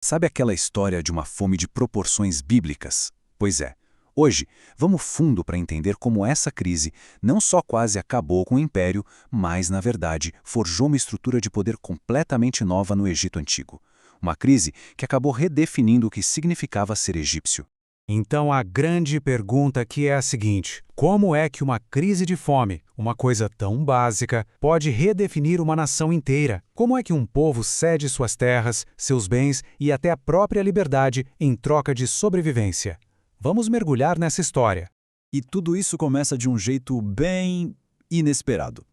Sabe aquela história de uma fome de proporções bíblicas? Pois é. Hoje, vamos fundo para entender como essa crise não só quase acabou com o império, mas, na verdade, forjou uma estrutura de poder completamente nova no Egito Antigo. Uma crise que acabou redefinindo o que significava ser egípcio. Então a grande pergunta aqui é a seguinte: como é que uma crise de fome, uma coisa tão básica, pode redefinir uma nação inteira? Como é que um povo cede suas terras, seus bens e até a própria liberdade em troca de sobrevivência? Vamos mergulhar nessa história. E tudo isso começa de um jeito bem inesperado,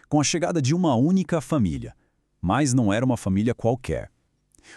com a chegada de uma única família. Mas não era uma família qualquer.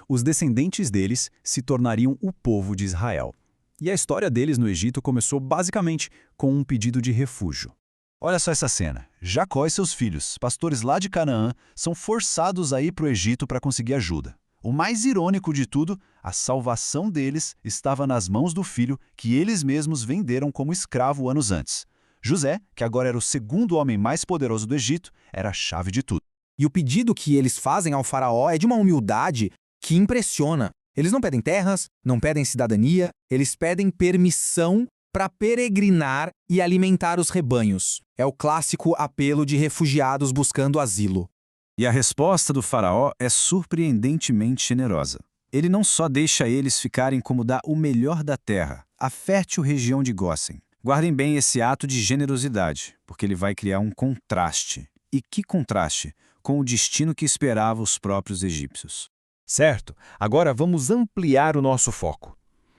Os descendentes deles se tornariam o povo de Israel. E a história deles no Egito começou basicamente com um pedido de refúgio. Olha só essa cena. Jacó e seus filhos, pastores lá de Canaã, são forçados a ir para o Egito para conseguir ajuda. O mais irônico de tudo, a salvação deles estava nas mãos do filho que eles mesmos venderam como escravo anos antes. José, que agora era o segundo homem mais poderoso do Egito, era a chave de tudo. E o pedido que eles fazem ao faraó é de uma humildade que impressiona. Eles não pedem terras, não pedem cidadania, eles pedem permissão para peregrinar e alimentar os rebanhos. É o clássico apelo de refugiados buscando asilo. E a resposta do faraó é surpreendentemente generosa. Ele não só deixa eles ficarem como dá o melhor da terra, a fértil região de Gósen. Guardem bem esse ato de generosidade, porque ele vai criar um contraste. E que contraste? Com o destino que esperava os próprios egípcios. Certo, agora vamos ampliar o nosso foco.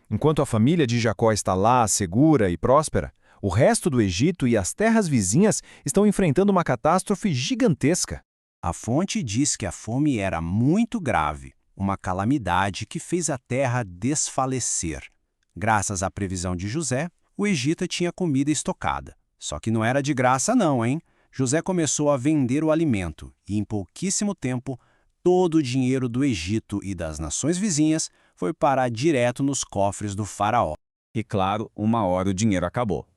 Enquanto a família de Jacó está lá, segura e próspera, o resto do Egito e as terras vizinhas estão enfrentando uma catástrofe gigantesca. A fonte diz que a fome era muito grave, uma calamidade que fez a terra desfalecer. Graças à previsão de José, o Egito tinha comida estocada. Só que não era de graça não, hein? José começou a vender o alimento e, em pouquíssimo tempo, todo o dinheiro do Egito e das nações vizinhas foi parar direto nos cofres do faraó. E claro, uma hora o dinheiro acabou.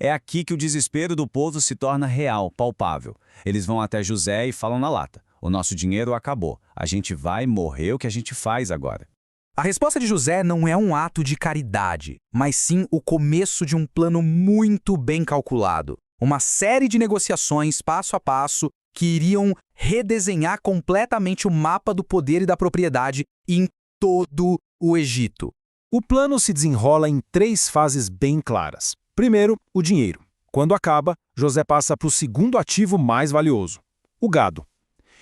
É aqui que o desespero do povo se torna real, palpável. Eles vão até José e falam na lata: o nosso dinheiro acabou, a gente vai morrer, o que a gente faz agora? A resposta de José não é um ato de caridade, mas sim o começo de um plano muito bem calculado. Uma série de negociações passo a passo que iriam redesenhar completamente o mapa do poder e da propriedade em todo o Egito. O plano se desenrola em 3 fases bem claras. Primeiro, o dinheiro. Quando acaba, José passa para o segundo ativo mais valioso, o gado.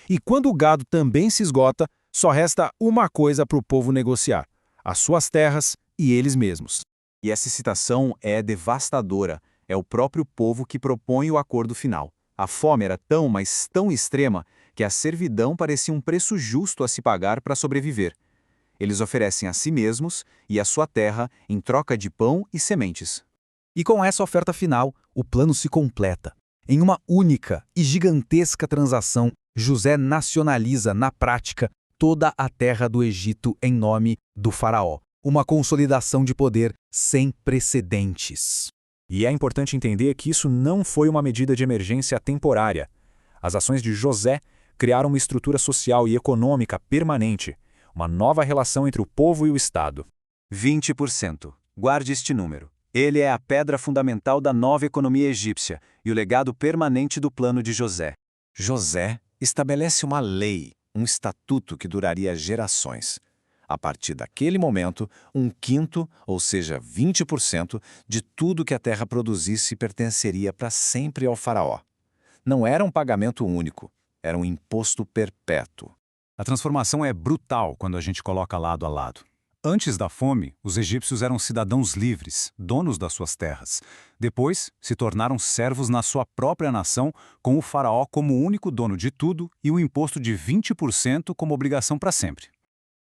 E quando o gado também se esgota, só resta uma coisa para o povo negociar: as suas terras e eles mesmos. E essa citação é devastadora. É o próprio povo que propõe o acordo final. A fome era tão, mas tão extrema, que a servidão parecia um preço justo a se pagar para sobreviver. Eles oferecem a si mesmos e a sua terra em troca de pão e sementes. E com essa oferta final, o plano se completa. Em uma única e gigantesca transação, José nacionaliza, na prática, toda a terra do Egito em nome do faraó. Uma consolidação de poder sem precedentes. E é importante entender que isso não foi uma medida de emergência temporária. As ações de José criaram uma estrutura social e econômica permanente, uma nova relação entre o povo e o Estado. 20%. Guarde este número. Ele é a pedra fundamental da nova economia egípcia e o legado permanente do plano de José. José estabelece uma lei, um estatuto que duraria gerações. A partir daquele momento, 1/5, ou seja, 20%, de tudo que a terra produzisse pertenceria para sempre ao faraó. Não era um pagamento único, era um imposto perpétuo. A transformação é brutal quando a gente coloca lado a lado. Antes da fome, os egípcios eram cidadãos livres, donos das suas terras. Depois, se tornaram servos na sua própria nação, com o faraó como o único dono de tudo e o imposto de 20% como obrigação para sempre.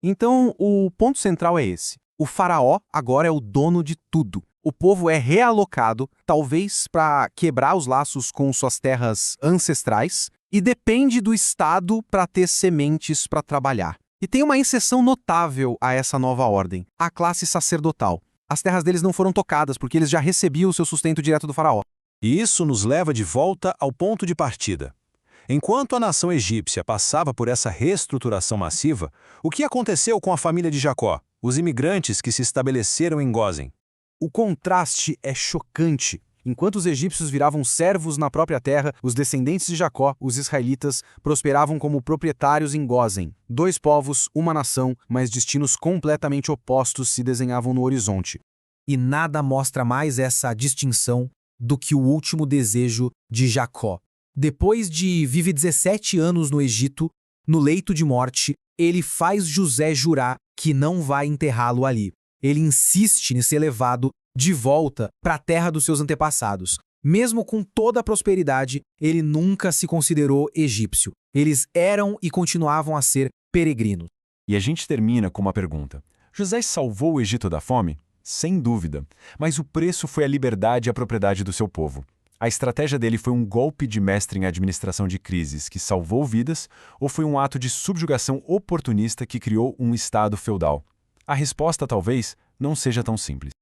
Então, o ponto central é esse. O faraó agora é o dono de tudo. O povo é realocado, talvez para quebrar os laços com suas terras ancestrais, e depende do Estado para ter sementes para trabalhar. E tem uma exceção notável a essa nova ordem: a classe sacerdotal. As terras deles não foram tocadas porque eles já recebiam o seu sustento direto do faraó. E isso nos leva de volta ao ponto de partida. Enquanto a nação egípcia passava por essa reestruturação massiva, o que aconteceu com a família de Jacó, os imigrantes que se estabeleceram em Gósen? O contraste é chocante. Enquanto os egípcios viravam servos na própria terra, os descendentes de Jacó, os israelitas, prosperavam como proprietários em Gósen. Dois povos, uma nação, mas destinos completamente opostos se desenhavam no horizonte. E nada mostra mais essa distinção do que o último desejo de Jacó. Depois de vive 17 anos no Egito, no leito de morte, ele faz José jurar que não vai enterrá-lo ali. Ele insiste em ser levado de volta para a terra dos seus antepassados. Mesmo com toda a prosperidade, ele nunca se considerou egípcio. Eles eram e continuavam a ser peregrinos. E a gente termina com uma pergunta. José salvou o Egito da fome? Sem dúvida. Mas o preço foi a liberdade e a propriedade do seu povo. A estratégia dele foi um golpe de mestre em administração de crises que salvou vidas ou foi um ato de subjugação oportunista que criou um estado feudal? A resposta talvez não seja tão simples.